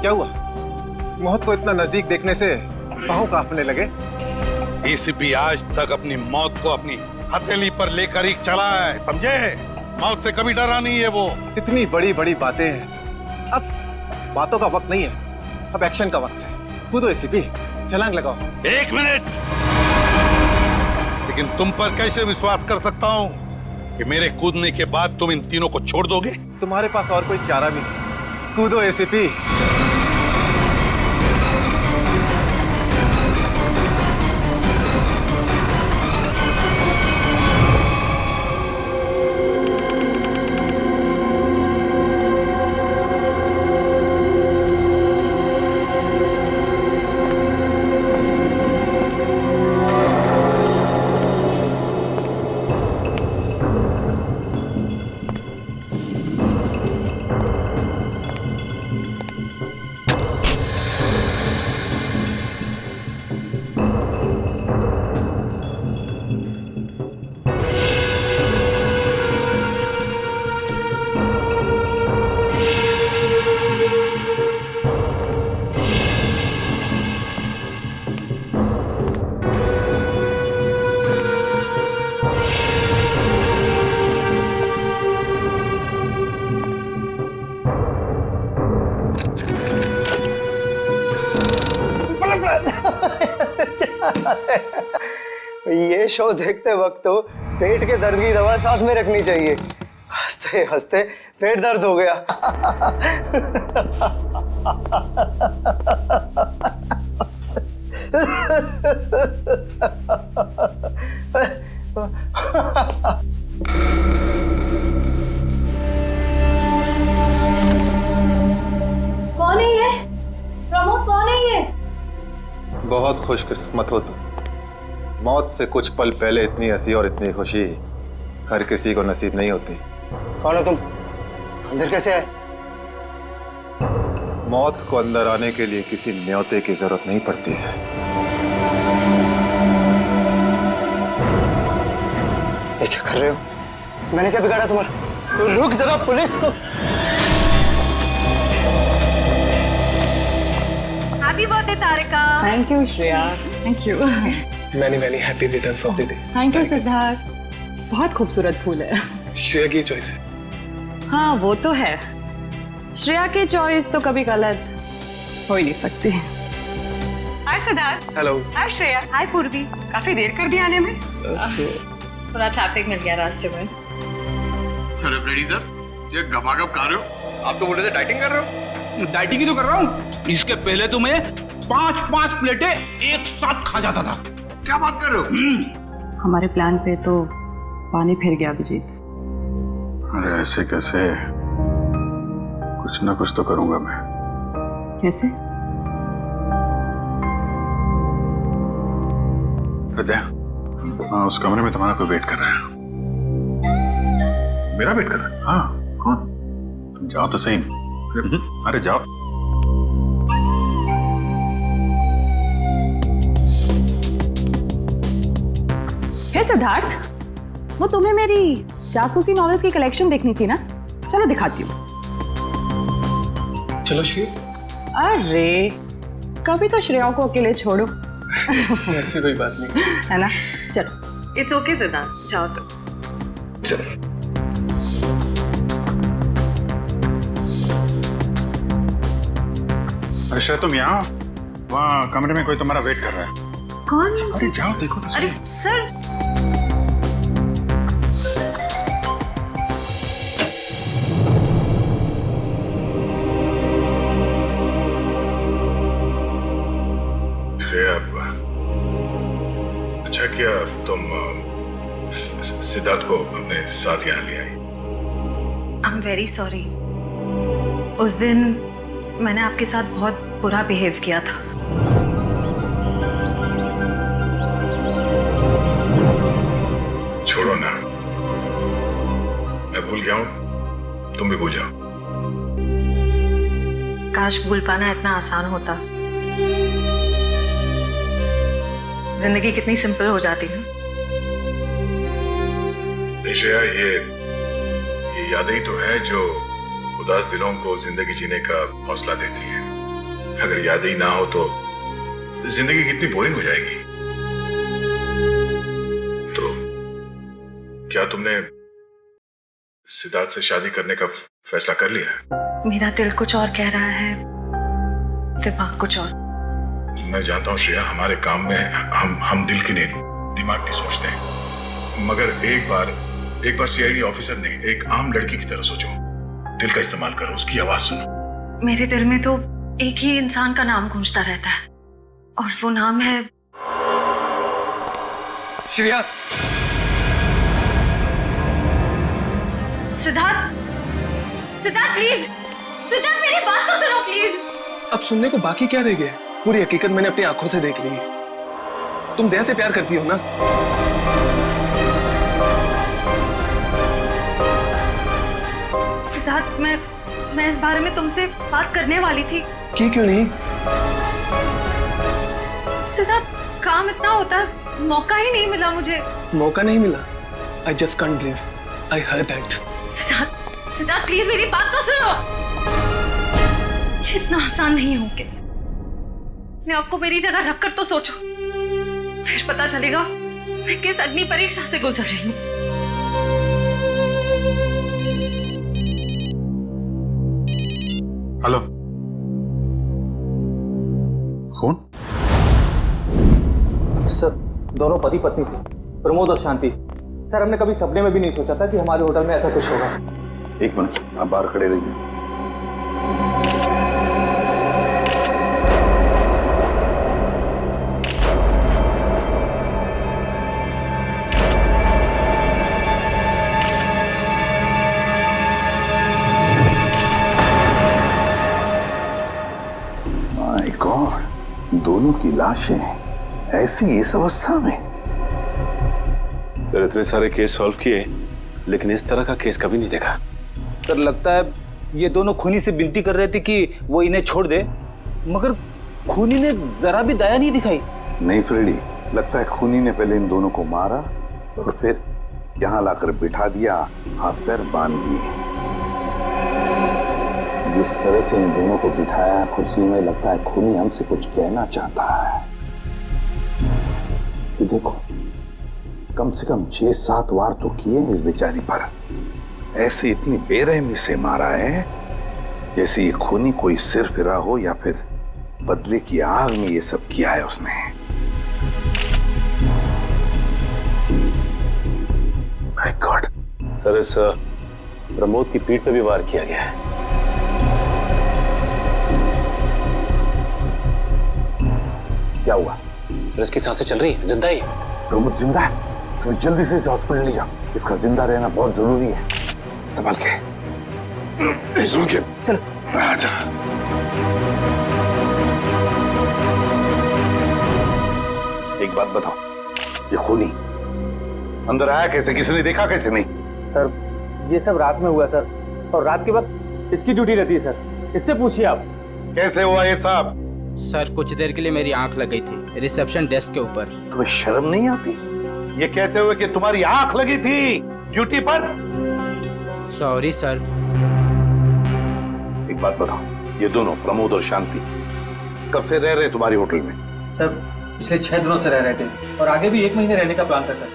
क्या हुआ? मौत को इतना नजदीक देखने से पांव कांपने लगे। एसीपी आज तक अपनी मौत को अपनी हथेली पर लेकर ही चला है, समझे? मौत से कभी डरा नहीं है वो। इतनी बड़ी बड़ी बातें हैं, अब बातों का वक्त नहीं है, अब एक्शन का वक्त है। कूदो एसीपी, छलांग लगाओ। 1 मिनट, लेकिन तुम पर कैसे विश्वास कर सकता हूं कि मेरे कूदने के बाद तुम इन तीनों को छोड़ दोगे? तुम्हारे पास और कोई चारा भी नहीं। कूदो एसीपी। ये शो देखते वक्त तो पेट के दर्द की दवा साथ में रखनी चाहिए। हंसते हंसते पेट दर्द हो गया। कौन है ये? प्रमोद कौन है ये? बहुत खुशकिस्मत हो तुम। मौत से कुछ पल पहले इतनी हंसी और इतनी खुशी हर किसी को नसीब नहीं होती। कौन हो तुम? अंदर कैसे आए? मौत को अंदर आने के लिए किसी न्योते की जरूरत नहीं पड़ती है। ये क्या कर रहे हो? मैंने क्या बिगाड़ा तुम्हारा? तो रुक जरा, पुलिस को। Happy birthday Tarika. Thank you Shreya. Thank you. Many happy returns of the day. Thank you Siddharth. बहुत खूबसूरत फूल है। श्रेया की चॉइस है। हाँ वो तो है, श्रेया की चॉइस तो कभी गलत हो ही नहीं सकती। हाय सिद्धार्थ। हेलो। हाय श्रेया। हाय पूर्वी। काफी देर कर दी आने में। थोड़ा ट्रैफिक मिल गया रास्ते में। अरे फ्रेडी सर, ये गपागप खा रहे हो? आप तो बोले थे डाइटिंग कर रहे हो। डाइटिंग ही तो कर रहा हूँ। इसके पहले तो मैं 5-5 प्लेटें एक साथ खा जाता था। क्या बात कर रहे हो? हमारे प्लान पे तो पानी फिर गया अभिजीत। अरे ऐसे कैसे? कुछ ना कुछ तो करूंगा मैं। कैसे? हृदय, उस कमरे में तुम्हारा कोई वेट कर रहा है। मेरा वेट कर रहा है? हाँ। कौन? तुम जाओ तो सही। अरे जाओ। हे सिद्धार्थ, वो तुम्हें मेरी जासूसी नॉवेल्स की कलेक्शन देखनी थी ना? चलो दिखाती हूँ। चलो श्रेया। अरे कभी तो श्रेया को अकेले छोड़ो। ऐसी कोई बात नहीं है ना? चलो। इट्स ओके सिद्धार्थ, जाओ तो। चलो। अरे श्रेया, तुम यहाँ? वहाँ कमरे में कोई तुम्हारा वेट कर रहा है। कौन? अरे जाओ देखो तो सही। अरे सर, श्रेया, अच्छा किया तुम सिद्धार्थ को अपने साथ यहाँ ले आई। I am very sorry. उस दिन मैंने आपके साथ बहुत बुरा बिहेव किया था। छोड़ो ना, मैं भूल गया हूँ, तुम भी भूल जाओ। काश भूल पाना इतना आसान होता। जिंदगी कितनी सिंपल हो जाती है। श्रेया, ये यादें ही तो है जो उदास दिलों को जिंदगी जीने का हौसला देती है। अगर यादें ही ना हो तो जिंदगी कितनी बोरिंग हो जाएगी। तो क्या तुमने सिद्धार्थ से शादी करने का फैसला कर लिया? मेरा दिल कुछ और कह रहा है, दिमाग कुछ और। मैं जानता हूँ श्रेया, हमारे काम में हम दिल की नहीं दिमाग की सोचते हैं, मगर एक बार सीआईडी ऑफिसर ने एक आम लड़की की तरह सोचो। दिल का इस्तेमाल करो, उसकी आवाज सुनो। मेरे दिल में तो एक ही इंसान का नाम गूंजता रहता है, और वो नाम है श्रेया। सिद्धार्थ। सिद्धार्थ प्लीज, सिद्धार्थ मेरी बात तो सुनो प्लीज। अब सुनने को बाकी क्या रह गया? पूरी हकीकत मैंने अपनी आंखों से देख ली है। तुम दया से प्यार करती हो ना? सिद्धार्थ, मैं इस बारे में तुमसे बात करने वाली थी। की क्यों नहीं? सिद्धार्थ, काम इतना होता है, मौका ही नहीं मिला मुझे। मौका नहीं मिला? I just can't believe I heard that. Siddharth please मेरी बात तो सुनो। ये इतना आसान नहीं हो के। मैं आपको मेरी जगह रखकर तो सोचो, फिर पता चलेगा मैं किस अग्नि परीक्षा से गुजर रही हूँ। हेलो, कौन? सर, दोनों पति पत्नी थे, प्रमोद और शांति। सर, हमने कभी सपने में भी नहीं सोचा था कि हमारे होटल में ऐसा कुछ होगा। एक मिनट, आप बाहर खड़े रहिए। माय गॉड, दोनों की लाशें ऐसी इस अवस्था में। सर, इतने सारे केस सॉल्व किए, लेकिन इस तरह का केस कभी नहीं देखा। सर, लगता है ये दोनों खूनी से विनती कर रहे थे कि वो इन्हें छोड़ दे, मगर खूनी ने जरा भी दया नहीं दिखाई। नहीं फ्रेडी, लगता है खूनी ने पहले इन दोनों को मारा और फिर यहाँ लाकर बिठा दिया, हाथ पैर बांध दिए। जिस तरह से इन दोनों को बिठाया कुर्सी में, लगता है खूनी हमसे कुछ कहना चाहता है। ये देखो, कम से कम 6-7 वार तो किए इस बेचारी पर। ऐसे इतनी बेरहमी से मारा है जैसे ये खूनी कोई सिर फिरा हो या फिर बदले की आग में ये सब किया है उसने। My God. सर, इस प्रमोद की पीठ पे भी वार किया गया है। क्या हुआ? सर, इसकी सांसें चल रही है, जिंदा ही। प्रमोद जिंदा है? तो जल्दी से इसे हॉस्पिटल ले जाओ, इसका जिंदा रहना बहुत जरूरी है। संभाल के, चल। आजा। एक बात बताओ, ये खूनी अंदर आया कैसे? किसी ने देखा कैसे? नहीं सर, ये सब रात में हुआ सर, और रात के वक्त इसकी ड्यूटी रहती है सर, इससे पूछिए आप। कैसे हुआ ये सब? सर, कुछ देर के लिए मेरी आंख लग गई थी रिसेप्शन डेस्क के ऊपर। तुम्हें शर्म नहीं आती ये कहते हुए कि तुम्हारी आंख लगी थी ड्यूटी पर? Sorry sir. एक बात बताओ, ये दोनों प्रमोद और शांति कब से रह रहे तुम्हारी होटल में? सर, पिछले 6 दिनों से रह रहे थे, और आगे भी 1 महीने रहने का प्लान था सर।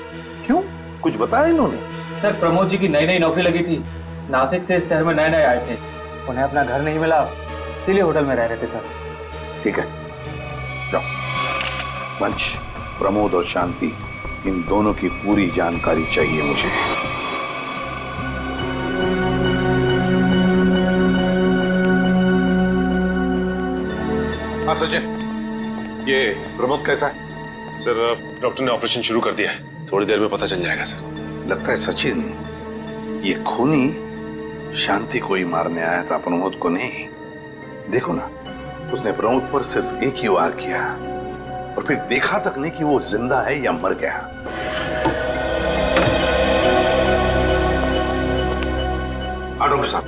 क्यों, कुछ बताया इन्होंने? सर, प्रमोद जी की नई नौकरी लगी थी, नासिक से इस शहर में नए आए थे, उन्हें अपना घर नहीं मिला, इसीलिए होटल में रह रहे थे सर। ठीक है, जाओ। पंच, प्रमोद और शांति, इन दोनों की पूरी जानकारी चाहिए मुझे। हाँ सचिन, ये प्रमोद कैसा है? सर, डॉक्टर ने ऑपरेशन शुरू कर दिया है, थोड़ी देर में पता चल जाएगा सर। लगता है सचिन, ये खूनी शांति को ही मारने आया था, प्रमोद को नहीं। देखो ना, उसने प्रमोद पर सिर्फ एक ही वार किया और फिर देखा तक नहीं कि वो जिंदा है या मर गया। हाँ डॉक्टर साहब,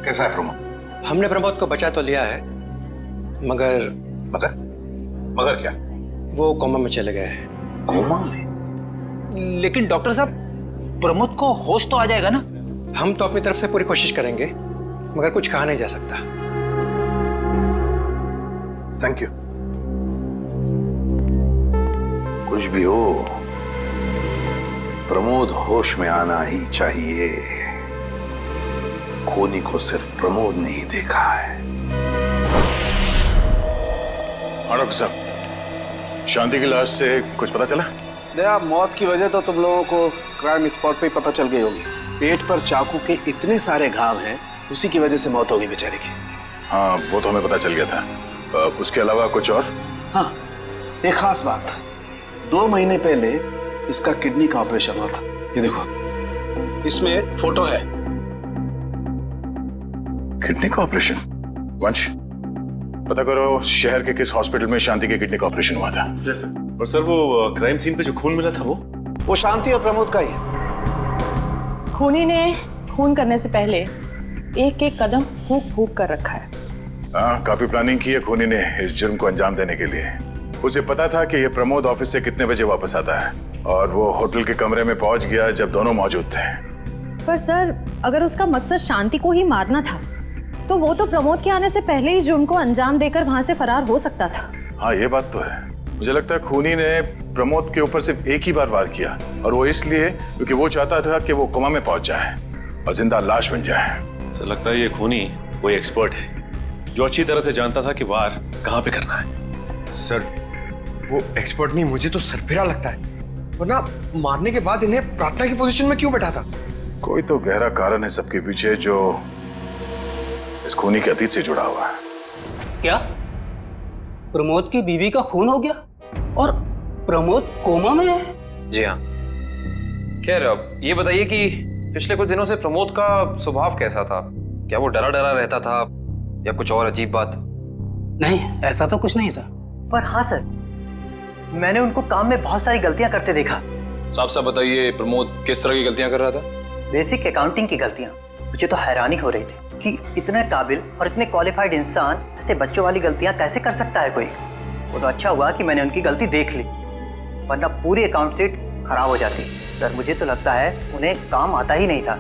कैसा है प्रमोद? हमने प्रमोद को बचा तो लिया है, मगर मगर क्या? वो कोमा में चले गए हैं। कोमा में? लेकिन डॉक्टर साहब, प्रमोद को होश तो आ जाएगा ना? हम तो अपनी तरफ से पूरी कोशिश करेंगे, मगर कुछ कहा नहीं जा सकता। Thank you. कुछ भी हो, प्रमोद होश में आना ही चाहिए। खूनी को सिर्फ प्रमोद ने ही देखा है। डॉक्टर साहब, शांति की लाश से कुछ पता चला? दया, मौत की वजह तो तुम लोगों को क्राइम स्पॉट पे ही पता चल गई होगी। पेट पर चाकू के इतने सारे घाव हैं, उसी की वजह से मौत होगी बेचारे की। हाँ, वो तो हमें पता चल गया था। उसके अलावा कुछ और? हाँ, एक खास बात। 2 महीने पहले इसका किडनी का ऑपरेशन हुआ था। ये देखो, इसमें फोटो है। किडनी का ऑपरेशन? वंश, पता करो शहर के किस हॉस्पिटल में शांति के किडनी का ऑपरेशन हुआ था। और सर, वो क्राइम सीन पे जो खून मिला था वो शांति और प्रमोद का ही है। खूनी ने खून करने से पहले एक एक कदम फूंक फूंक कर रखा है। हाँ, काफी प्लानिंग की है खूनी ने इस जुर्म को अंजाम देने के लिए। उसे पता था कि ये प्रमोद ऑफिस से कितने बजे वापस आता है, और वो होटल के कमरे में पहुंच गया जब दोनों मौजूद थे। पर सर, अगर उसका मकसद शांति को ही मारना था तो वो तो प्रमोद के आने से पहले ही जुर्म को अंजाम देकर वहां से फरार हो सकता था। हाँ, ये बात तो है। मुझे लगता है खूनी ने प्रमोद के ऊपर सिर्फ एक ही बार वार किया, और वो इसलिए क्योंकि वो चाहता था कि वो कोमा में पहुंच जाए और जिंदा लाश बन जाए। सर, लगता है ये खूनी कोई एक्सपर्ट है जो अच्छी तरह से जानता था कि वार कहाँ पे करना है। सर, वो एक्सपर्ट नहीं, मुझे तो सरफिरा लगता है। वरना मारने के बाद इन्हें प्रार्थना की पोजीशन में क्यों बैठा था? कोई तो गहरा कारण है सबके पीछे जो इस खूनी के अतीत से जुड़ा हुआ है। क्या प्रमोद की बीवी का खून हो गया और प्रमोद कोमा में है? जी हाँ। खैर, अब ये बताइए कि पिछले कुछ दिनों से प्रमोद का स्वभाव कैसा था? क्या वो डरा डरा रहता था या कुछ और अजीब बात? नहीं, ऐसा तो कुछ नहीं था। पर हाँ सर, मैंने उनको काम में बहुत सारी गलतियां करते देखा। साफ साफ बताइए, प्रमोद किस तरह की गलतियां कर रहा था? बेसिक अकाउंटिंग की गलतियां। मुझे तो हैरानी हो रही थी कि इतने काबिल और इतने क्वालिफाइड इंसान ऐसे बच्चों वाली गलतियां कैसे कर सकता है कोई। वो तो अच्छा हुआ कि मैंने उनकी गलती देख ली, वरना पूरी अकाउंट शीट खराब हो जाती। सर, मुझे तो लगता है उन्हें काम आता ही नहीं था।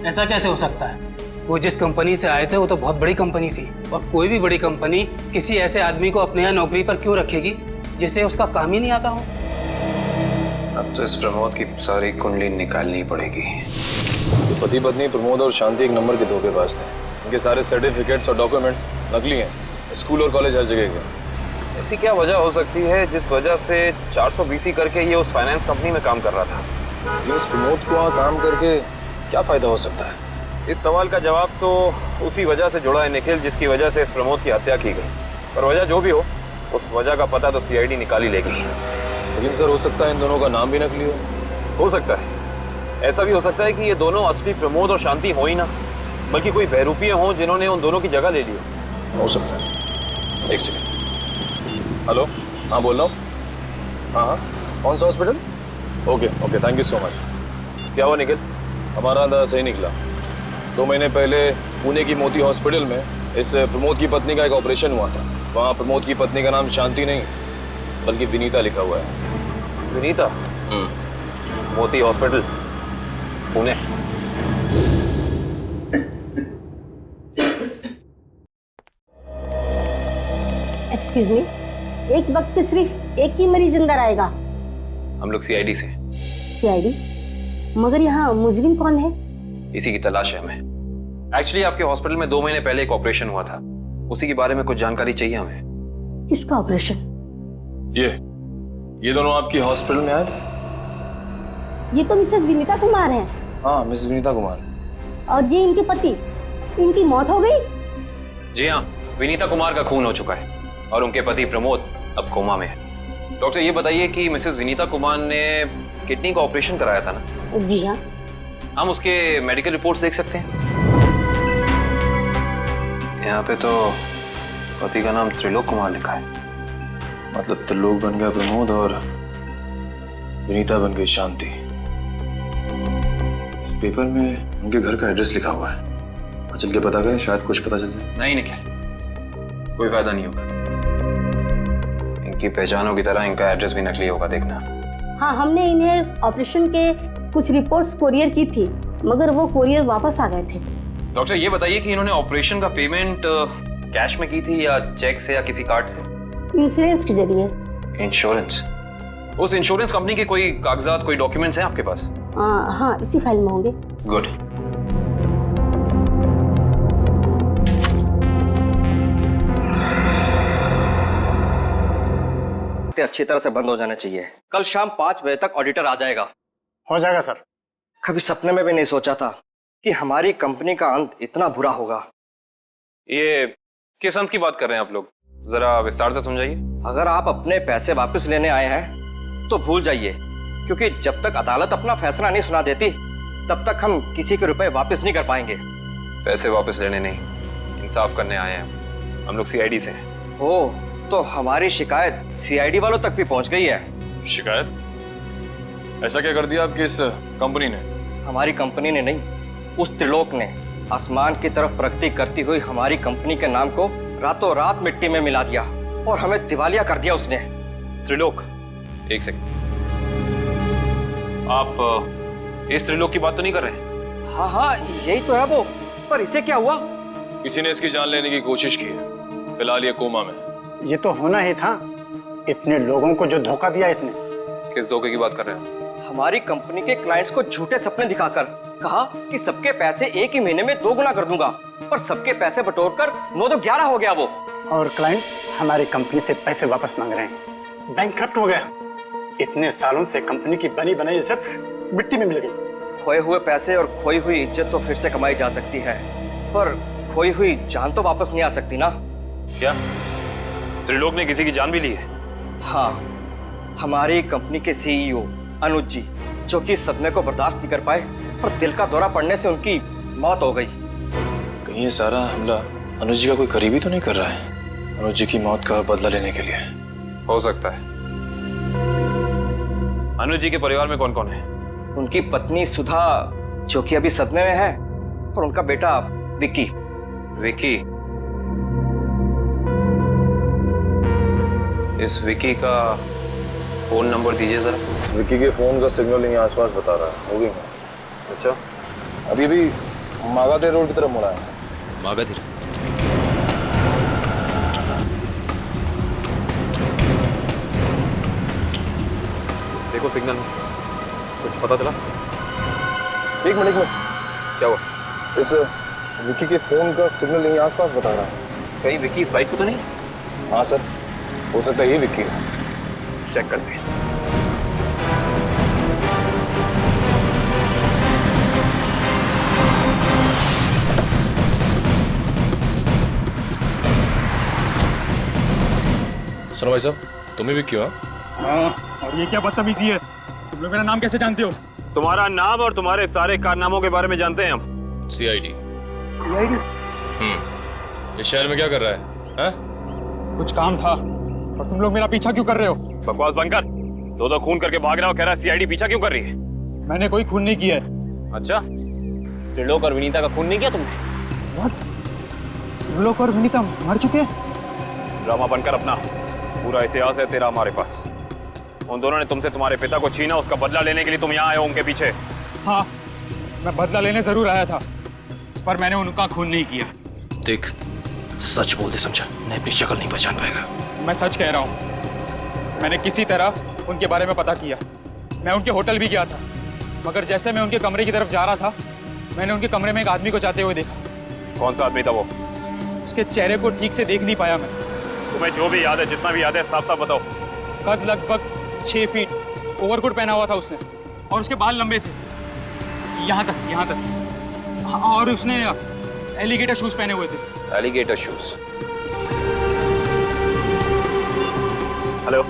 ऐसा कैसे हो सकता है? वो जिस कंपनी से आए थे वो तो बहुत बड़ी कंपनी थी, और कोई भी बड़ी कंपनी किसी ऐसे आदमी को अपने यहाँ नौकरी पर क्यों रखेगी जिसे उसका काम ही नहीं आता हो? अब तो इस प्रमोद की सारी कुंडली निकालनी पड़ेगी। तो पति पत्नी प्रमोद और शांति एक नंबर के धोखेबाज थे। उनके सारे सर्टिफिकेट्स और डॉक्यूमेंट्स नकली हैं। स्कूल और कॉलेज हर जगह के। ऐसी क्या वजह हो सकती है जिस वजह से 420 करके ये उस फाइनेंस कंपनी में काम कर रहा था? ये इस प्रमोद को वहाँ काम करके क्या फायदा हो सकता है? इस सवाल का जवाब तो उसी वजह से जुड़ा है निखिल, जिसकी वजह से इस प्रमोद की हत्या की गई। पर वजह जो भी हो, उस वजह का पता तो सीआईडी निकाल ही लेगी। लेकिन सर, हो सकता है इन दोनों का नाम भी नकली हो सकता है। ऐसा भी हो सकता है कि ये दोनों असली प्रमोद और शांति हो ही ना, बल्कि कोई बहरूपिये हों जिन्होंने उन दोनों की जगह ले ली हो सकता है। एक सेकंड। हेलो, हाँ बोल रहा हूँ। हाँ, कौन सा hospital? Okay, thank you so much. क्या हुआ निखिल? हमारा अंदाजा सही निकला। 2 महीने पहले पुणे की मोती हॉस्पिटल में इस प्रमोद की पत्नी का एक ऑपरेशन हुआ था। वहाँ प्रमोद की पत्नी का नाम शांति नहीं बल्कि विनीता लिखा हुआ है। विनीता? मोती हॉस्पिटल, पुणे। एक्सक्यूज मी, एक वक्त पे सिर्फ एक ही मरीज अंदर आएगा? हम लोग सीआईडी से। सीआईडी? मगर यहाँ मुजरिम कौन है? इसी की तलाश है हमें। एक्चुअली आपके हॉस्पिटल में 2 महीने पहले एक ऑपरेशन हुआ था, उसी के बारे में कुछ जानकारी चाहिए हमें। किसका ऑपरेशन? ये दोनों आपके हॉस्पिटल में आए थे? ये तो मिसेस विनीता कुमार हैं। हाँ, मिसेस विनीता कुमार। और ये इनके पति, इनकी मौत हो गई? जी हाँ, विनीता कुमार का खून हो चुका है और उनके पति प्रमोद अब कोमा में है। डॉक्टर, ये बताइए कि मिसेस विनीता कुमार ने किडनी का ऑपरेशन कराया था ना? जी हाँ। हम उसके मेडिकल रिपोर्ट्स देख सकते हैं? यहाँ पे तो पति का नाम त्रिलोक कुमार लिखा है। मतलब त्रिलोक बन गया प्रमोद और विनीता बन गई शांति। इस पेपर में उनके घर का एड्रेस लिखा हुआ है। चल के पता करें, शायद कुछ पता चल जाए। नहीं निखिल, कोई फायदा नहीं होगा। इनकी पहचानों की तरह इनका एड्रेस भी नकली होगा, देखना। हाँ, हमने इन्हें ऑपरेशन के कुछ रिपोर्ट्स कोरियर की थी, मगर वो कोरियर वापस आ गए थे। डॉक्टर, ये बताइए कि इन्होंने ऑपरेशन का पेमेंट कैश में की थी या चेक से या किसी कार्ड से? इंश्योरेंस के जरिए। इंश्योरेंस? उस इंश्योरेंस कंपनी के कोई कागजात, कोई डॉक्यूमेंट्स हैं आपके पास? हाँ, इसी फाइल में होंगे। गुड। अच्छी तरह से बंद हो जाना चाहिए। कल शाम 5 बजे तक ऑडिटर आ जाएगा। हो जाएगा सर। कभी सपने में भी नहीं सोचा था कि हमारी कंपनी का अंत इतना बुरा होगा। ये किस अंत की बात कर रहे हैं आप लोग? जरा विस्तार से समझाइए। अगर आप अपने पैसे वापस लेने आए हैं तो भूल जाइए, क्योंकि जब तक अदालत अपना फैसला नहीं सुना देती तब तक हम किसी के रुपए वापस नहीं कर पाएंगे। पैसे वापस लेने नहीं, इंसाफ करने आए हैं। हम लोग सीआईडी से हैं। ओह, तो हमारी शिकायत सीआईडी वालों तक भी पहुंच गई है। शिकायत? ऐसा क्या कर दिया आपकी इस कंपनी ने? हमारी कंपनी ने नहीं, उस त्रिलोक ने आसमान की तरफ प्रगति करती हुई हमारी कंपनी के नाम को रातों रात मिट्टी में मिला दिया और हमें दिवालिया कर दिया उसने। त्रिलोक? एक सेकंड, आप इस त्रिलोक की बात तो नहीं कर रहे? हाँ हाँ, यही तो है वो। पर इसे क्या हुआ? किसी ने इसकी जान लेने की कोशिश की है। फिलहाल ये कोमा में। ये तो होना ही था, इतने लोगों को जो धोखा दिया इसने। किस धोखे की बात कर रहे हैं? हमारी कंपनी के क्लाइंट्स को झूठे सपने दिखाकर कहा कि सबके पैसे एक ही महीने में 2 गुना कर दूंगा, पर सबके पैसे बटोरकर 9 तो 11 हो गया वो। और क्लाइंट हमारी कंपनी से पैसे वापस मांग रहे हैं। बैंकक्रप्ट हो गया। इतने सालों से कंपनी की बनी बनाई इज्जत मिट्टी में मिल गई। खोए हुए पैसे और खोई हुई इज्जत तो फिर से कमाई जा सकती है, पर खोई हुई जान तो वापस नहीं आ सकती ना। क्या त्रिलोक ने किसी की जान भी ली है? हाँ, हमारी कंपनी के सीईओ अनुज जी, जो कि सदमे को बर्दाश्त नहीं कर पाए और दिल का दौरा पड़ने से उनकी मौत हो गई। कहीं ये सारा हमला अनुज जी का कोई करीबी तो नहीं कर रहा है? अनुज जी की मौत का बदला लेने के लिए? हो सकता है। अनुज जी के परिवार में कौन कौन है? उनकी पत्नी सुधा, जो कि अभी सदमे में है, और उनका बेटा विक्की। विक्की? इस विक्की का फोन नंबर दीजिए जरा। विक्की के फोन का सिग्नल यहीं आसपास बता रहा है। होगी। अच्छा, अभी भी मागाधीर रोड की तरफ मुड़ा है। मागाधीर? देखो सिग्नल, कुछ पता चला? एक मिनट में। क्या हुआ? इस विक्की के फोन का सिग्नल यहीं आसपास बता रहा है। कहीं विक्की इस बाइक पे तो नहीं? हाँ सर, हो सकता है ये विक्की है। चेक करते हैं। सुनो भाई साहब, तुम ही विक्की हो? हाँ, और ये क्या बदतमीजी है? तुम लोग मेरा नाम कैसे जानते हो? तुम्हारा नाम और तुम्हारे सारे कारनामों के बारे में जानते हैं हम। सीआईडी। सीआईडी? इस शहर में क्या कर रहा है? हा? कुछ काम था, और तुम लोग मेरा पीछा क्यों कर रहे हो? बकवास बंद कर। दो खून करके भाग रहा हो, कह रहा है सीआईडी पीछा क्यों कर रही है? मैंने कोई खून नहीं किया है। अच्छा, त्रिलोक और विनीता का खून नहीं किया तुमने? त्रिलोक और विनीता मर चुके हैं? ड्रामा बनकर अपना, पूरा इतिहास है तेरा हमारे पास। उन दोनों ने तुमसे तुम्हारे पिता को छीना, उसका बदला लेने के लिए तुम यहाँ आए हो उनके पीछे। हाँ, मैं बदला लेने जरूर आया था, पर मैंने उनका खून नहीं किया। देख, सच बोल दे समझा, नहीं अपनी शक्ल नहीं पहचान पाएगा। मैं सच कह रहा हूँ। मैंने किसी तरह उनके बारे में पता किया। मैं उनके होटल भी गया था, मगर जैसे मैं उनके कमरे की तरफ जा रहा था, मैंने उनके कमरे में एक आदमी को जाते हुए देखा। कौन सा आदमी था वो? उसके चेहरे को ठीक से देख नहीं पाया मैं। तुम्हें जो भी याद है, जितना भी याद है, साफ साफ बताओ। कद लगभग 6 फीट, ओवरकोट पहना हुआ था उसने, और उसके बाल लंबे थे यहाँ तक। और उसने एलिगेटर शूज पहने हुए थे। Alligator shoes? हेलो,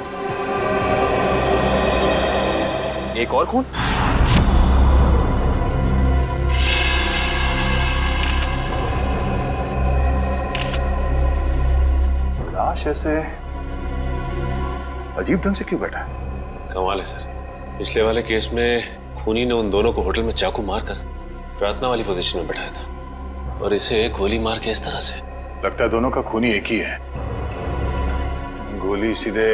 एक और खून? लाश ऐसे अजीब ढंग से क्यों बैठा है? कमाल है सर, पिछले वाले केस में खूनी ने उन दोनों को होटल में चाकू मारकर प्रार्थना वाली पोजीशन में बैठाया था, और इसे गोली मार के इस तरह से। लगता है दोनों का खूनी एक ही है। गोली सीधे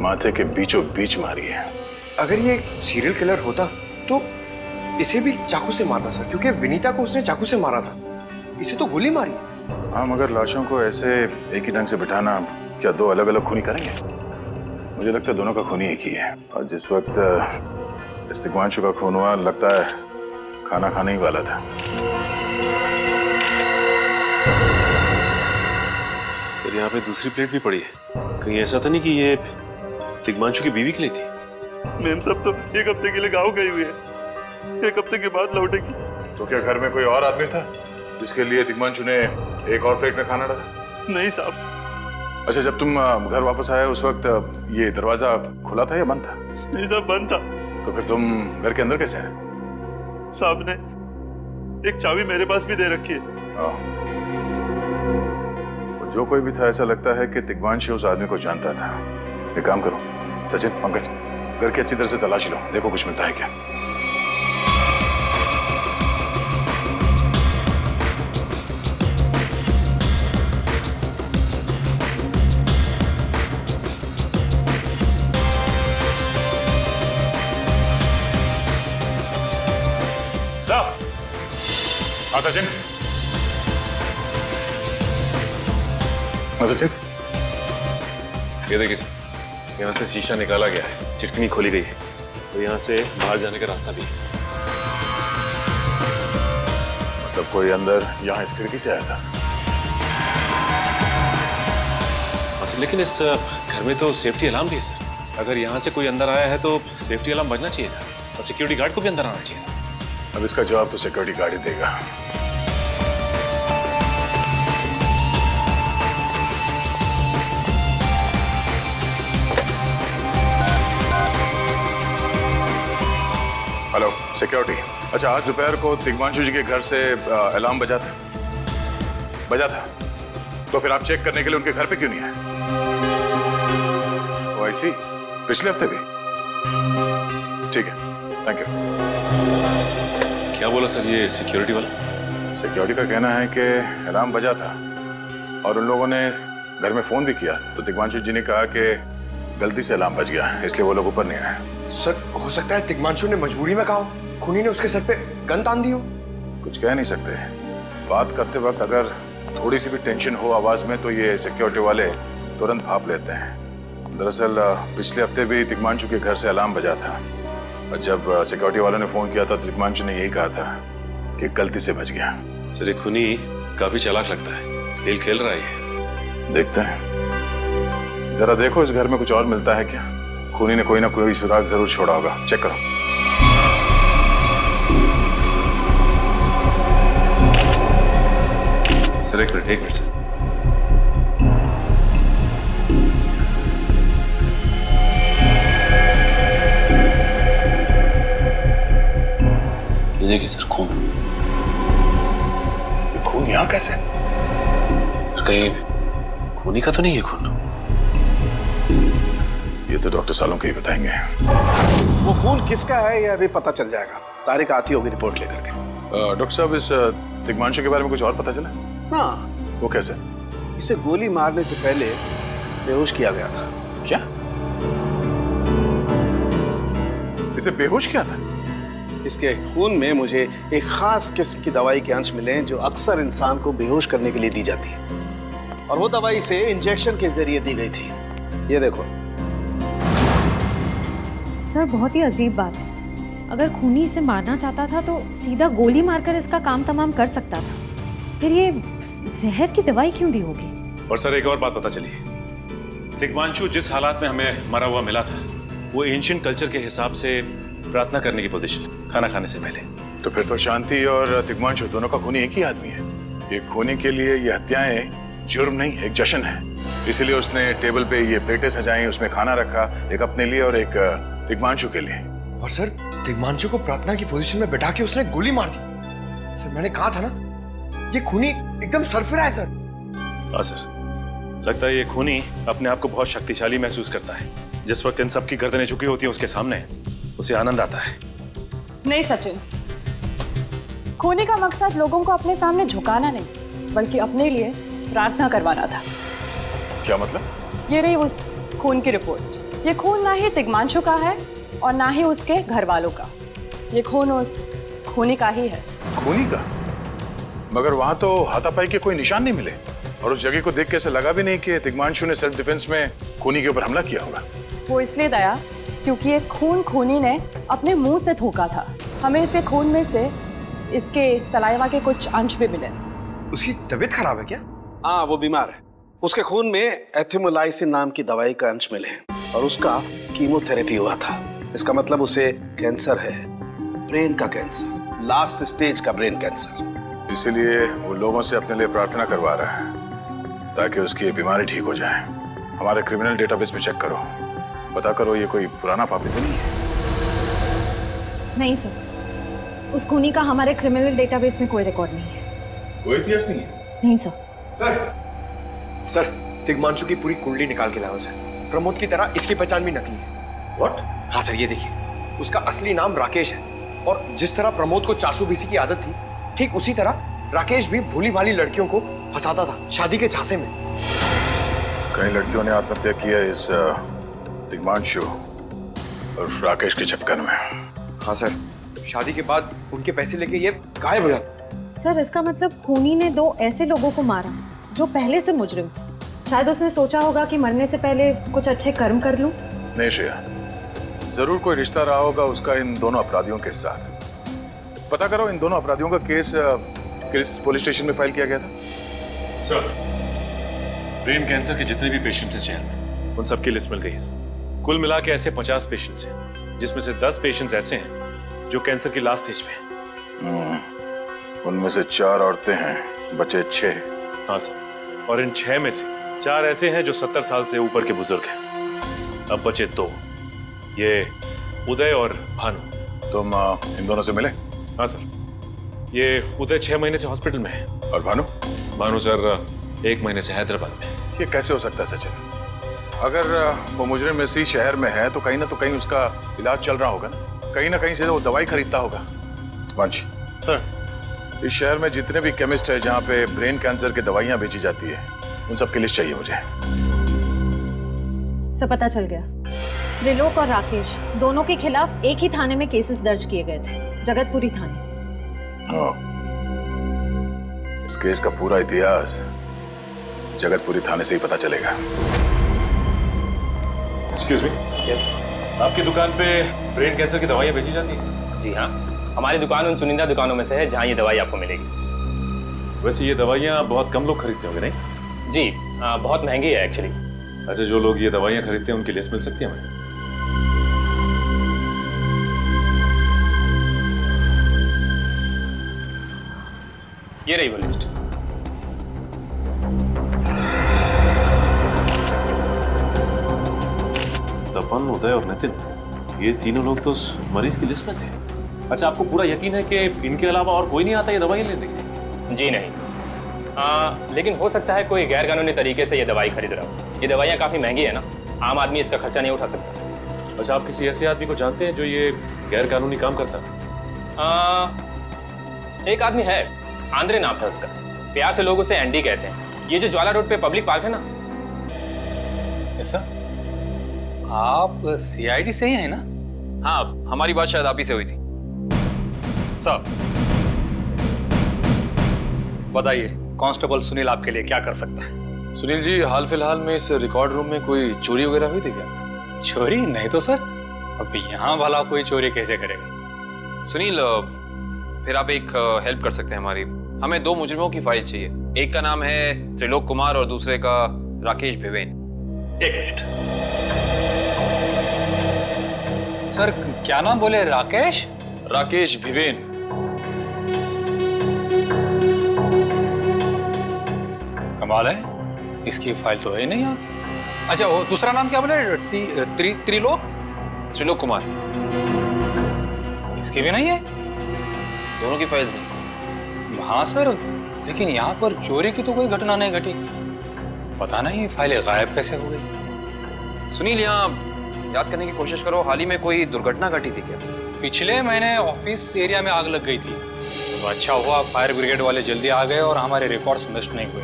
माथे के बीचों बीच मारी है। अगर ये सीरियल किलर होता तो इसे भी चाकू से मारता सर, क्योंकि विनीता को उसने चाकू से मारा था, इसे तो गोली मारी। हाँ, मगर लाशों को ऐसे एक ही ढंग से बिठाना क्या दो अलग अलग खूनी करेंगे? मुझे लगता है दोनों का खूनी एक ही है। और जिस वक्त इस तिग्मांशु का खून हुआ, लगता है खाना खाने ही वाला था। तो यहाँ पे दूसरी प्लेट भी पड़ी है। कहीं ऐसा तो नहीं कि ये तिग्मांशु की बीवी के लिए थी? मैम सब तो एक हफ्ते के लिए गाँव गई हुई है, एक हफ्ते के बाद लौटेगी। तो क्या घर में कोई और आदमी था जिसके लिए तिग्मांशु ने एक और प्लेट में खाना डाला? नहीं साहब। अच्छा, जब तुम घर वापस आए उस वक्त ये दरवाजा खुला था या बंद था? नहीं साहब, बंद था। तो फिर तुम घर के अंदर कैसे आए? साहब ने एक चाबी मेरे पास भी दे रखी है। जो कोई भी था, ऐसा लगता है कि तिग्मांशु उस आदमी को जानता था। एक काम करो सचिन, पंकज, घर की अच्छी तरह से तलाशी लो, देखो कुछ मिलता है क्या। हाँ सचिन, सचिन, ये देखिए सर, यहाँ से शीशा निकाला गया है, चिटकनी खोली गई है, तो यहाँ से बाहर जाने का रास्ता भी है। मतलब कोई अंदर यहाँ इस खिड़की से आया था? लेकिन इस घर में तो सेफ्टी अलार्म भी है सर। अगर यहाँ से कोई अंदर आया है तो सेफ्टी अलार्म बजना चाहिए था और सिक्योरिटी गार्ड को भी अंदर आना चाहिए था। अब इसका जवाब तो सिक्योरिटी गार्ड ही देगा। हेलो सिक्योरिटी, अच्छा आज दोपहर को तिग्मांशु जी के घर से अलार्म बजा था, तो फिर आप चेक करने के लिए उनके घर पे क्यों नहीं आए? ओ आई सी, पिछले हफ्ते भी? ठीक है, थैंक यू। क्या बोला सर ये सिक्योरिटी वाला? सिक्योरिटी का कहना है कि अलार्म बजा था और उन लोगों ने घर में फोन भी किया, तो तिग्मांशु जी ने कहा कि गलती से अलार्म बज गया, इसलिए वो लोग ऊपर नहीं आए। सर, हो सकता है तिग्मांशु ने मजबूरी में कहा, खूनी ने उसके सर पे गन तान दी हो। कुछ कह नहीं सकते, बात करते वक्त अगर थोड़ी सी भी टेंशन हो आवाज में तो ये सिक्योरिटी वाले तुरंत भाप लेते हैं। दरअसल पिछले हफ्ते भी तिग्मांशु के घर से अलार्म बजा था और जब सिक्योरिटी वालों ने फोन किया था तो तिग्मांशु ने यही कहा था कि गलती से बच गया। सर ये खूनी काफी चालाक लगता है, खेल खेल रहा है। देखते हैं, जरा देखो इस घर में कुछ और मिलता है क्या। खूनी ने कोई ना कोई सुराग जरूर छोड़ा होगा, चेक करो। सर एक मिनट सर। ये देखिए सर, खून। खून यहाँ कैसे? कहीं खूनी का तो नहीं है खून? ये तो डॉक्टर सालों के ही बताएंगे। वो खून किसका है ये अभी पता चल जाएगा। तारिक आती होगी रिपोर्ट लेकर के। डॉक्टर साहब, इस तिग्मांशु के बारे में कुछ और पता चला? हाँ। वो कैसे? इसे गोली मारने से पहले बेहोश किया गया था। क्या? इसे बेहोश किया था? इसके खून में मुझे एक खास किस्म की दवाई के अंश मिले जो अक्सर इंसान को बेहोश करने के लिए दी जाती है, और वो दवाई इसे इंजेक्शन के जरिए दी गई थी। ये देखो सर, बहुत ही अजीब बात है। अगर खूनी इसे मारना चाहता था तो सीधा गोली मारकर इसका काम तमाम कर सकता था, फिर ये जहर की दवाई क्यों दी होगी? और सर एक और बात पता चली, तिग्मांशु जिस हालात में हमें मरा हुआ मिला था वो एंशिएंट कल्चर के हिसाब से प्रार्थना करने की पोजीशन, खाना खाने से पहले। तो फिर तो शांति और तिग्मांशु दोनों का खूनी एक ही आदमी है। ये खूनी के लिए ये हत्याएं जुर्म नहीं, एक जश्न है। इसीलिए उसने टेबल पे ये प्लेटें सजाई, उसमें खाना रखा, एक अपने लिए और एक तिग्मांशु के लिए। और सर, तिग्मांशु को प्रार्थना की पोजीशन में बैठा के उसने गोली मार दी। सर मैंने कहा था ना, ये खूनी एकदम सरफिरा है सर। हाँ सर, लगता है ये खूनी अपने आप को बहुत शक्तिशाली महसूस करता है। जिस वक्त इन सब की गर्दनें झुकी होती हैं उसके सामने, उसे आनंद आता है। नहीं सचिन, खूनी का मकसद लोगों को अपने सामने झुकाना नहीं, बल्कि अपने लिए प्रार्थना करवाना था। क्या मतलब? ये रही उस खून की रिपोर्ट। ये खून ना ही तिग्मांशु का है और ना ही उसके घर वालों का। ये खून उस खूनी का ही है। खूनी का? मगर वहां तो हाथापाई के कोई निशान नहीं मिले। और उस जगह को देख के ऐसा लगा भी नहीं कि तिग्मांशु ने सेल्फ डिफेंस में खूनी के ऊपर हमला किया होगा। वो इसलिए दया क्योंकि ये खून खूनी ने अपने मुंह से थूका था। हमें इसके खून में से इसके सलाइवा के कुछ अंश भी मिले। उसकी तबीयत खराब है क्या? हाँ, वो बीमार है। उसके खून में एथिमोलाइसिन नाम की दवाई का अंश मिले हैं और उसका कीमोथेरेपी हुआ था। इसका मतलब उसे कैंसर है, ब्रेन का कैंसर, लास्ट स्टेज का ब्रेन कैंसर। इसीलिए वो लोगों से अपने लिए प्रार्थना करवा रहा है ताकि उसकी बीमारी ठीक हो जाए। हमारे क्रिमिनल डेटाबेस में चेक करो, पता करो ये कोई पुराना पापी तो नहीं है। नहीं सर, उस खूनी का हमारे क्रिमिनल डेटाबेस में कोई रिकॉर्ड नहीं है। कोई इतिहास नहीं है? नहीं सर। सर, तिग्मांशु की पूरी कुंडली निकाल के लाओ सर। प्रमोद की तरह इसकी पहचान भी नकली है। What? हाँ सर, ये देखिए, उसका असली नाम राकेश है और जिस तरह प्रमोद को 400 बीसी की आदत थी, ठीक उसी तरह राकेश भी भोली भाली लड़कियों को फंसाता था शादी के झांसे में। कई लड़कियों ने आत्महत्या की है इस तिग्मांशु और राकेश के चक्कर में। हाँ सर, शादी के बाद उनके पैसे लेके ये गायब हो जाता। सर, इसका मतलब खूनी ने 2 ऐसे लोगों को मारा जो पहले से मुजरिम थे। शायद उसने सोचा होगा कि मरने से पहले कुछ अच्छे कर्म कर लूं। नहीं श्रेया, जरूर कोई रिश्ता रहा होगा उसका इन दोनों अपराधियों के साथ। पता करो इन दोनों अपराधियों का केस किस पुलिस स्टेशन में फाइल किया गया था? सर, ब्रेन कैंसर के जितने भी पेशेंट्स हैं शहर में, उन सबकी लिस्ट मिल गई है। कुल मिला के ऐसे 50 पेशेंट्स हैं, जिसमें से 10 पेशेंट्स ऐसे हैं जो कैंसर की लास्ट स्टेज पे हैं। उनमें से 4 औरतें हैं, बचे 6। हाँ सर, और इन 6 में से 4 ऐसे हैं जो 70 साल से ऊपर के बुजुर्ग हैं। अब बचे 2, ये उदय और भानु। तुम इन दोनों से मिले? हाँ सर, ये उदय 6 महीने से हॉस्पिटल में है। और भानु? भानु सर 1 महीने से हैदराबाद में। ये कैसे हो सकता है सचिन? अगर वो मुजरिम इसी शहर में है तो कहीं उसका इलाज चल रहा होगा ना कहीं से वो दवाई खरीदता होगा। वांची सर, इस शहर में जितने भी केमिस्ट है जहाँ पे ब्रेन कैंसर की दवाइयाँ बेची जाती है, उन सब की लिस्ट चाहिए मुझे। सब पता चल गया। त्रिलोक और राकेश दोनों के खिलाफ एक ही थाने में केसेस दर्ज किए गए थे, जगतपुरी थाने। इस केस का पूरा इतिहास जगतपुरी थाने से ही पता चलेगा। Excuse me, yes. आपकी दुकान पे ब्रेन कैंसर की दवाइयाँ बेची जाती हैं? जी हाँ, हमारी दुकान उन चुनिंदा दुकानों में से है जहाँ ये दवाई आपको मिलेगी। वैसे ये दवाइयाँ बहुत कम लोग खरीदते होंगे नहीं? जी, बहुत महंगी है एक्चुअली। अच्छा, जो लोग ये दवाइयाँ खरीदते हैं उनकी लिस्ट मिल सकती है हमें? ये रही वो लिस्ट। तपन, उदय और नितिन, ये तीनों लोग तो उस मरीज की लिस्ट में थे। अच्छा, आपको पूरा यकीन है कि इनके अलावा और कोई नहीं आता ये दवाई लेने के लिए? जी नहीं, लेकिन हो सकता है कोई गैर कानूनी तरीके से ये दवाई खरीद रहा हो। ये दवाइयाँ काफ़ी महंगी है ना, आम आदमी इसका खर्चा नहीं उठा सकता। अच्छा, आप किसी ऐसे आदमी को जानते हैं जो ये गैर कानूनी काम करता है? एक आदमी है, आंद्रे नाम है उसका। प्यार से लोग उसे एंडी कहते हैं। ये जो ज्वाला रोड पे पब्लिक पार्क है ना। ऐसा? आप सीआईडी से ही हैं ना? हाँ, हमारी बात शायद आप ही से हुई थी। साहब बताइए, कांस्टेबल सुनील आपके लिए क्या कर सकता है? सुनील जी, हाल फिलहाल में इस रिकॉर्ड रूम में कोई चोरी वगैरह हुई थी क्या? चोरी नहीं तो सर, अब यहाँ वाला कोई चोरी कैसे करेगा? सुनील, फिर आप एक हेल्प कर सकते हैं हमारी। हमें 2 मुजरिमों की फाइल चाहिए। एक का नाम है त्रिलोक कुमार और दूसरे का राकेश भिवेन। एक मिनट सर, क्या नाम बोले? राकेश? राकेश भिवेन। कमाल है, इसकी फाइल तो है नहीं यार। अच्छा, वो दूसरा नाम क्या बोले? त्रिलोक? त्रिलोक कुमार। इसकी भी नहीं है? दोनों की फाइल्स नहीं। हाँ सर, लेकिन यहाँ पर चोरी की तो कोई घटना नहीं घटी। पता नहीं फाइलें गायब कैसे हो गई। सुनील, यहाँ याद करने की कोशिश करो, हाल ही में कोई दुर्घटना घटी थी क्या? पिछले महीने ऑफिस एरिया में आग लग गई थी। तो अच्छा हुआ फायर ब्रिगेड वाले जल्दी आ गए और हमारे रिकॉर्ड्स नष्ट नहीं हुए।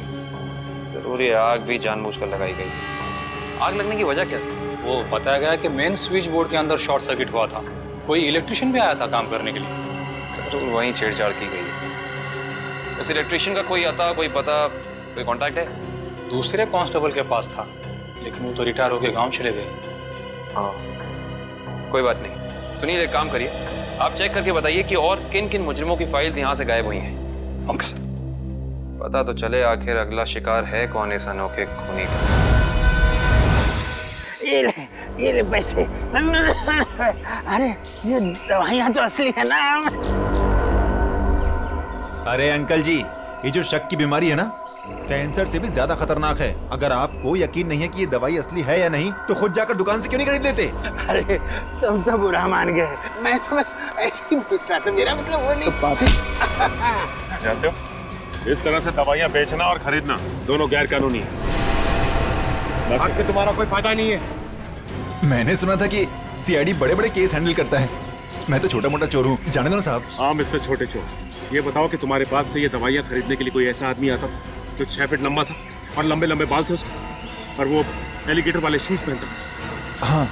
जरूर ये आग भी जानबूझकर लगाई गई थी। आग लगने की वजह क्या थी? वो बताया गया कि मेन स्विच बोर्ड के अंदर शॉर्ट सर्किट हुआ था। कोई इलेक्ट्रिशियन भी आया था काम करने के लिए। जरूर वहीं छेड़छाड़ की गई है। उस इलेक्ट्रिशियन का कोई आता, कोई पता, कोई कांटेक्ट है? दूसरे कांस्टेबल के पास था, लेकिन वो तो रिटायर होके गांव चले गए। हाँ, कोई बात नहीं। सुनिए, एक काम करिए, आप चेक करके बताइए कि और किन किन मुजरिमों की फाइल्स यहाँ से गायब हुई हैं। Okay sir. पता तो चले आखिर अगला शिकार है कौन इस अनोखे खूनी का। ये ले पैसे। अरे ये दवाइयाँ तो असली है ना। अरे अंकल जी, ये जो शक की बीमारी है ना, कैंसर से भी ज्यादा खतरनाक है। अगर आपको यकीन नहीं है कि ये दवाई असली है या नहीं, तो खुद जाकर दुकान से क्यों नहीं खरीद लेते? अरे तुम तो बुरा मान गए, मैं तो बस ऐसे ही पूछ रहा था, मेरा मतलब वो नहीं। जानते हो, इस तरह से दवाइयाँ बेचना और खरीदना दोनों गैर कानूनी है। बाकी तुम्हारा कोई फायदा नहीं है। मैंने सुना था कि सीआईडी बड़े बड़े केस हैंडल करता है। मैं तो छोटा मोटा चोर हूँ, जाने दो ना साहब। हाँ मिस्टर छोटे चोर, ये बताओ कि तुम्हारे पास से ये दवाइयाँ खरीदने के लिए कोई ऐसा आदमी आता था जो 6 फीट लंबा था और लंबे लंबे बाल थे उसके, और वो एलिगेटर वाले शूज पहनता था? हाँ,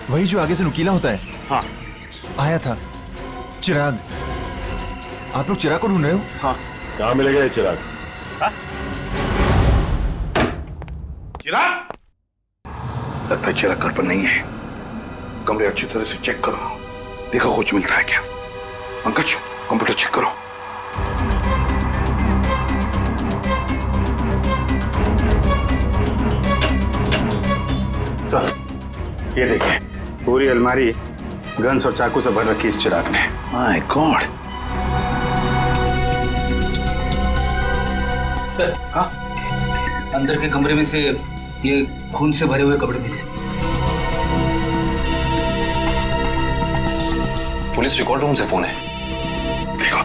वही जो आगे से नुकीला होता है। हाँ, आया था चिराग। आप लोग चिराग को ढूंढ रहे हो? हाँ। कहाँ मिलेगा ये चिराग? चिराग? लगता है चिराग घर पर नहीं है। कमरे अच्छी तरह से चेक करो, देखो कुछ मिलता है क्या। पंकज, कंप्यूटर चेक करो। सर, ये देखिए, पूरी अलमारी गन्स और चाकू से भर रखी इस चिराग ने। My God. सर, हाँ, अंदर के कमरे में से ये खून से भरे हुए कपड़े मिले। पुलिस रिकॉर्ड रूम से फोन है। देखो।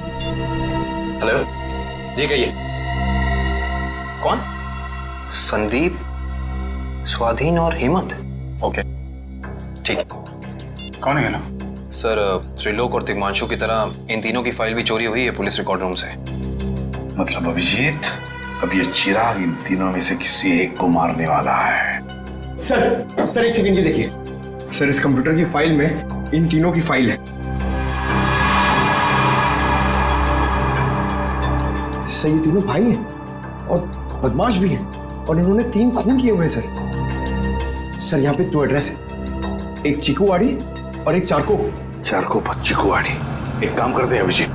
हेलो जी, कहिए। कौन? संदीप, स्वाधीन और हेमंत। ओके, ठीक है। कौन है ना? सर, त्रिलोक और तिग्मांशु की तरह इन तीनों की फाइल भी चोरी हुई है पुलिस रिकॉर्ड रूम से। मतलब अभिजीत, अब ये चिराग इन तीनों में से किसी एक को मारने वाला है। सर एक सेकंड, ये देखिए सर, इस कंप्यूटर की फाइल में इन तीनों की फाइल है। सर, ये तीनों भाई हैं और बदमाश भी हैं, और इन्होंने 3 खून किए हुए हैं सर। यहाँ पे 2 एड्रेस है, एक चीकूवाड़ी और एक चारको। चारको पर चीकूवाड़ी। एक काम करते हैं अभिजीत,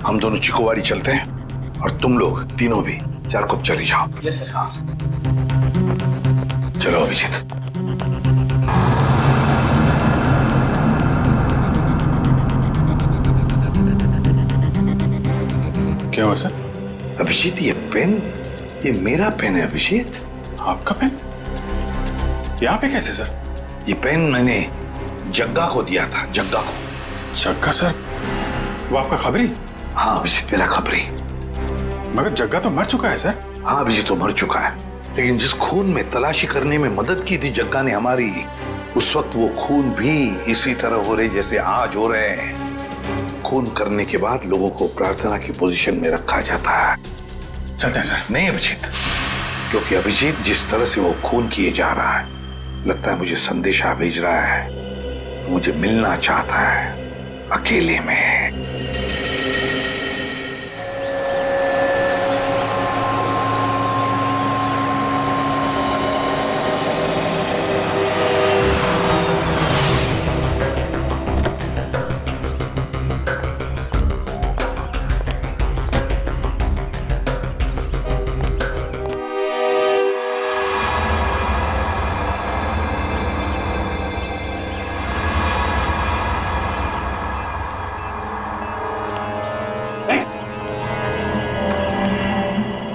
हम दोनों चीकूवाड़ी चलते हैं और तुम लोग तीनों भी चारको चले जाओ। Yes sir. हाँ सर। चलो अभिजीत। क्या हुआ सर? अभिजीत, ये पेन, ये मेरा पेन है अभिजीत। आपका पेन? यहाँ पे कैसे सर? ये पेन मैंने जग्गा को दिया था, जग्गा को। जग्गा सर? वो आपका खबरी? हाँ अभिजीत, मेरा खबरी। मगर जग्गा तो मर चुका है सर। हाँ अभिजीत, तो मर चुका है, लेकिन जिस खून में तलाशी करने में मदद की थी जग्गा ने हमारी, उस वक्त वो खून भी इसी तरह हो रहे जैसे आज हो रहे हैं। खून करने के बाद लोगों को प्रार्थना की पोजीशन में रखा जाता है। चलते हैं सर। नहीं अभिजीत, क्योंकि अभिजीत जिस तरह से वो खून किए जा रहा है, लगता है मुझे संदेशा भेज रहा है, मुझे मिलना चाहता है अकेले में।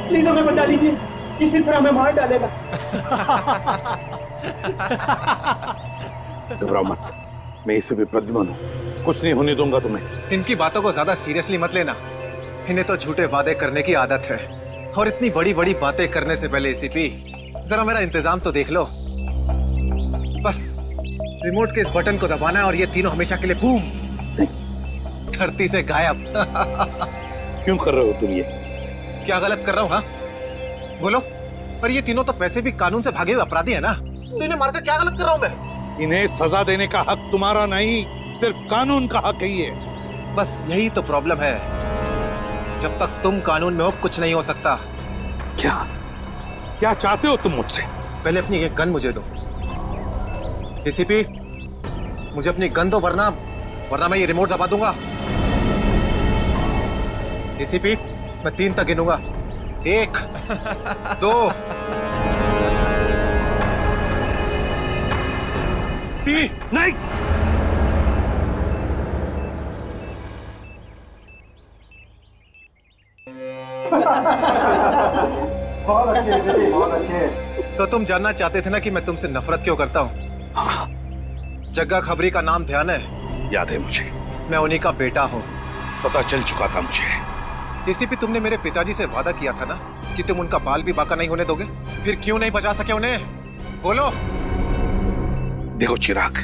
प्लीज हमें बचा लीजिए, किसी तरह हमें मार डालेगा। घबराओ मत, मैं इसे भी प्रद्युम्न हूं, कुछ नहीं होने दूंगा तुम्हें। इनकी बातों को ज्यादा सीरियसली मत लेना, इन्हें तो झूठे वादे करने की आदत है, और इतनी बड़ी बड़ी बातें करने से पहले एसीपी जरा मेरा इंतजाम तो देख लो। बस रिमोट के इस बटन को दबाना है और ये तीनों हमेशा के लिए बूम, धरती से गायब। क्यों कर रहे हो तुम ये? क्या गलत कर रहा हूँ? हाँ बोलो। पर ये तीनों तो वैसे भी कानून से भागे हुए अपराधी है ना, तो इन्हें मारकर क्या गलत कर रहा हूँ मैं? इन्हें सजा देने का हक तुम्हारा नहीं, सिर्फ कानून का हक ही है। बस यही तो प्रॉब्लम है, जब तक तुम कानून में हो कुछ नहीं हो सकता। क्या क्या चाहते हो तुम मुझसे? पहले अपनी ये गन मुझे दो। एसीपी, मुझे अपनी गन दो, वरना मैं ये रिमोट दबा दूंगा। एसीपी, मैं 3 तक गिनूंगा। 1, 2, 3। नहीं, बहुत अच्छे। तो तुम जानना चाहते थे ना कि मैं तुमसे नफरत क्यों करता हूँ? हाँ। जग्गा खबरी का नाम ध्यान है? याद है मुझे। मैं उन्हीं का बेटा हूँ। पता चल चुका था मुझे। एसीपी, तुमने मेरे पिताजी से वादा किया था ना कि तुम उनका बाल भी बाका नहीं होने दोगे। फिर क्यों नहीं बचा सके उन्हें? बोलो। देखो चिराग,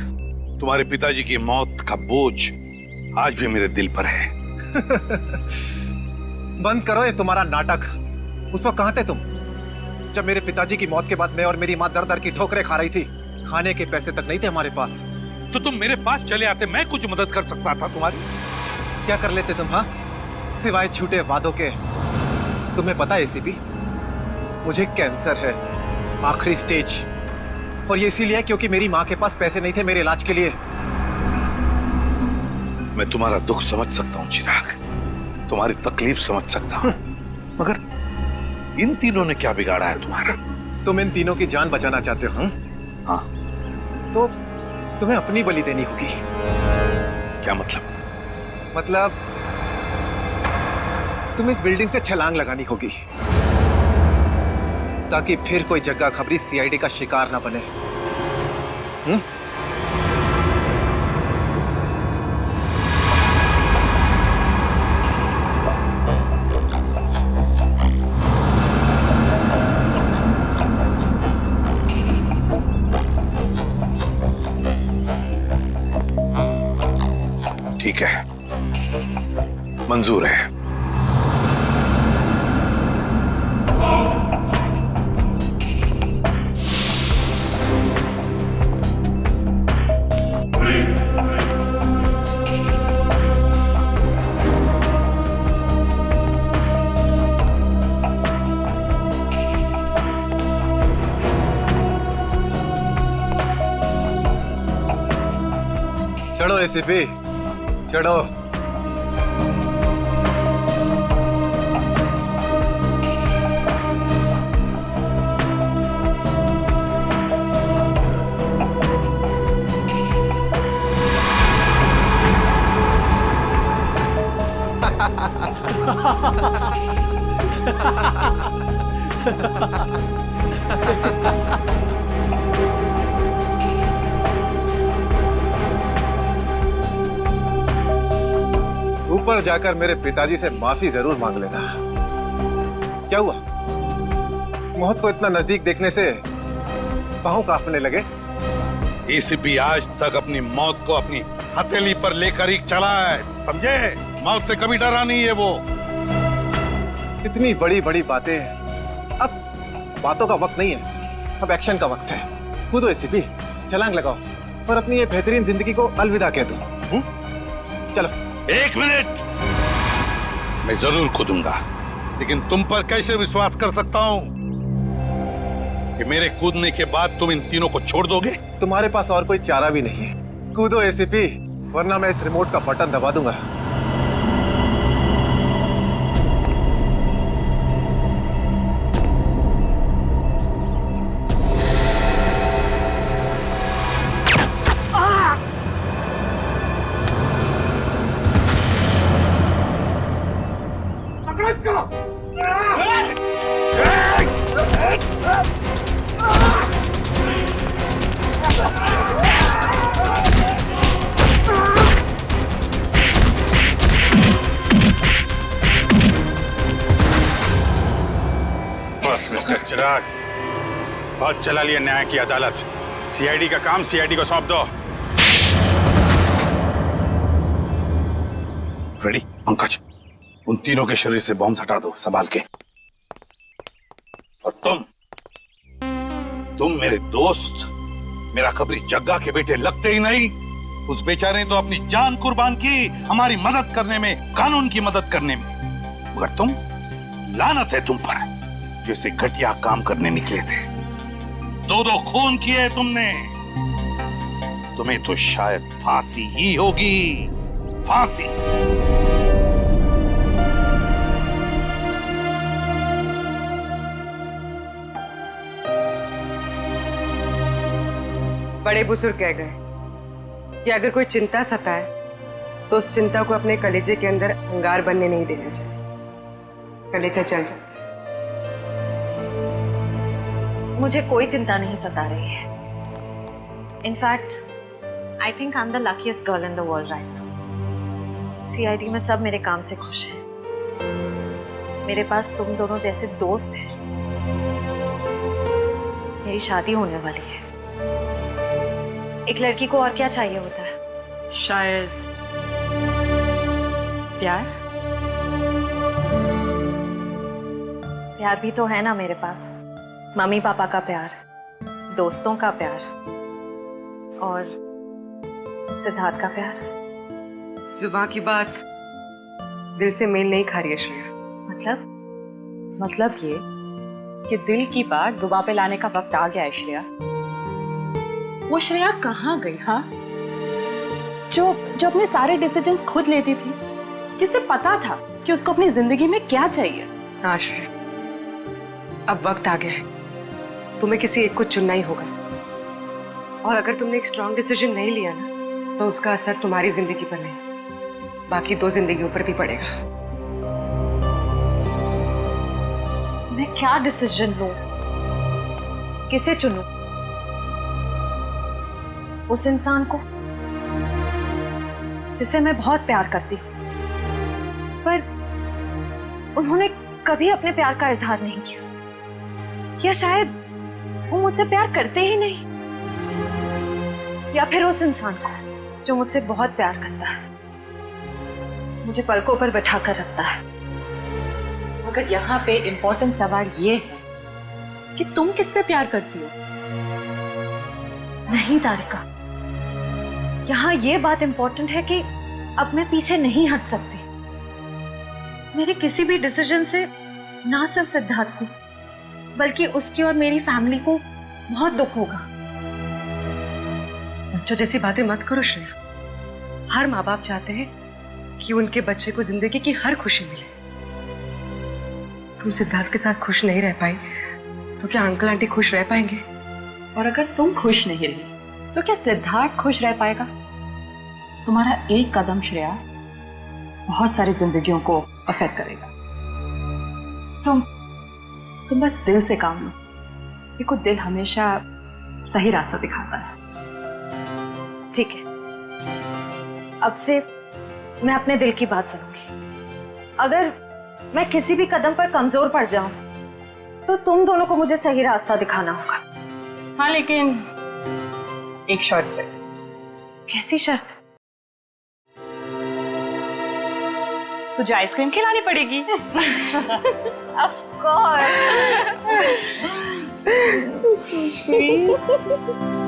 तुम्हारे पिताजी की मौत का बोझ आज भी मेरे दिल पर है। बंद करो ये तुम्हारा नाटक। उस वक्त कहाँ थे तुम जब मेरे पिताजी की मौत के बाद मैं और मेरी माँ दर दर की ठोकरें खा रही थी? खाने के पैसे तक नहीं थे हमारे पास। तो तुम मेरे पास चले आते, मैं कुछ मदद कर सकता था तुम्हारी। क्या कर लेते तुम? हाँ, सिवाय झूठे वादों के। तुम्हें पता है एसीपी, मुझे कैंसर है, आखिरी स्टेज। और ये इसीलिए क्योंकि मेरी माँ के पास पैसे नहीं थे मेरे इलाज के लिए। मैं तुम्हारा दुख समझ सकता हूँ चिराग, तुम्हारी तकलीफ समझ सकता हूँ, मगर इन तीनों ने क्या बिगाड़ा है तुम्हारा? तुम इन तीनों की जान बचाना चाहते हो? हाँ। तो तुम्हें अपनी बलि देनी होगी। क्या मतलब? मतलब तुम इस बिल्डिंग से छलांग लगानी होगी ताकि फिर कोई जग्गा खबरी सीआईडी का शिकार ना बने। ठीक है, मंजूर है। चढ़ो एसीपी, चढ़ो। ऊपर जाकर मेरे पिताजी से माफी जरूर मांग लेना। क्या हुआ? मौत को इतना नजदीक देखने से पांव कांपने लगे? एसीपी आज तक अपनी मौत को अपनी हथेली पर लेकर ही चला है, समझे? मौत से कभी डरा नहीं है वो। इतनी बड़ी बड़ी बातें, अब बातों का वक्त नहीं है, अब एक्शन का वक्त है। कूदो एसीपी, छलांग लगाओ और अपनी ये बेहतरीन जिंदगी को अलविदा कह दो। चलो। 1 मिनट, मैं जरूर कूदूंगा, लेकिन तुम पर कैसे विश्वास कर सकता हूं कि मेरे कूदने के बाद तुम इन तीनों को छोड़ दोगे? तुम्हारे पास और कोई चारा भी नहीं है। कूदो एसीपी, वरना मैं इस रिमोट का बटन दबा दूंगा। बस मिस्टर चिराग, बहुत चला लिया न्याय की अदालत। सीआईडी का काम सीआईडी को सौंप दो। रेडी? पंकज, उन तीनों के शरीर से बॉम्ब हटा दो, संभाल के। और तुम मेरे दोस्त, मेरा खबरी जग्गा के बेटे लगते ही नहीं। उस बेचारे ने तो अपनी जान कुर्बान की हमारी मदद करने में, कानून की मदद करने में, मगर तुम, लानत है तुम पर। जैसे घटिया काम करने निकले थे। 2 खून किए तुमने। तुम्हें तो शायद फांसी ही होगी, फांसी। बड़े बुजुर्ग कह गए कि अगर कोई चिंता सताए तो उस चिंता को अपने कलेजे के अंदर अंगार बनने नहीं देना चाहिए। कलेजा जल जाता है। मुझे कोई चिंता नहीं सता रही है। In fact I think I am the luckiest girl in the world right now. CID में सब मेरे काम से खुश हैं। मेरे पास तुम दोनों जैसे दोस्त हैं। मेरी शादी होने वाली है। एक लड़की को और क्या चाहिए होता है? शायद प्यार। प्यार भी तो है ना मेरे पास। मम्मी पापा का प्यार, दोस्तों का प्यार और सिद्धार्थ का प्यार। जुबान की बात दिल से मेल नहीं खा रही है श्रेया। मतलब ये कि दिल की बात जुबान पे लाने का वक्त आ गया है श्रेया। वो श्रेया कहाँ गई? हाँ, जो अपने सारे डिसीजंस खुद लेती थी, जिससे पता था कि उसको अपनी जिंदगी में क्या चाहिए। हाँ श्रेया, अब वक्त आ गया है। तुम्हें किसी एक को चुनना ही होगा। और अगर तुमने एक स्ट्रॉन्ग डिसीजन नहीं लिया ना, तो उसका असर तुम्हारी जिंदगी पर नहीं, बाकी 2 जिंदगियों पर भी पड़ेगा। मैं क्या डिसीजन लूं? किसे चुनूं? उस इंसान को जिसे मैं बहुत प्यार करती हूं, पर उन्होंने कभी अपने प्यार का इजहार नहीं किया, या शायद वो मुझसे प्यार करते ही नहीं, या फिर उस इंसान को जो मुझसे बहुत प्यार करता है, मुझे पलकों पर बैठा कर रखता है। मगर यहाँ पे इम्पोर्टेंट सवाल ये है कि तुम किससे प्यार करती हो? नहीं तारिका, यहाँ ये बात इंपॉर्टेंट है कि अब मैं पीछे नहीं हट सकती। मेरे किसी भी डिसीजन से ना सिर्फ सिद्धार्थ को, बल्कि उसकी और मेरी फैमिली को बहुत दुख होगा। बच्चों जैसी बातें मत करो श्रेया। हर माँ बाप चाहते हैं कि उनके बच्चे को जिंदगी की हर खुशी मिले। तुम सिद्धार्थ के साथ खुश नहीं रह पाई तो क्या अंकल आंटी खुश रह पाएंगे? और अगर तुम खुश नहीं रही तो क्या सिद्धार्थ खुश रह पाएगा? तुम्हारा एक कदम श्रेया बहुत सारी जिंदगियों को अफेक्ट करेगा। तुम बस दिल से काम लो। देखो, दिल हमेशा सही रास्ता दिखाता है। ठीक है, अब से मैं अपने दिल की बात सुनूंगी। अगर मैं किसी भी कदम पर कमजोर पड़ जाऊं तो तुम दोनों को मुझे सही रास्ता दिखाना होगा। हाँ, लेकिन एक शर्त पे। कैसी शर्त? तुझे आइसक्रीम खिलानी पड़ेगी। Of course. So sweet.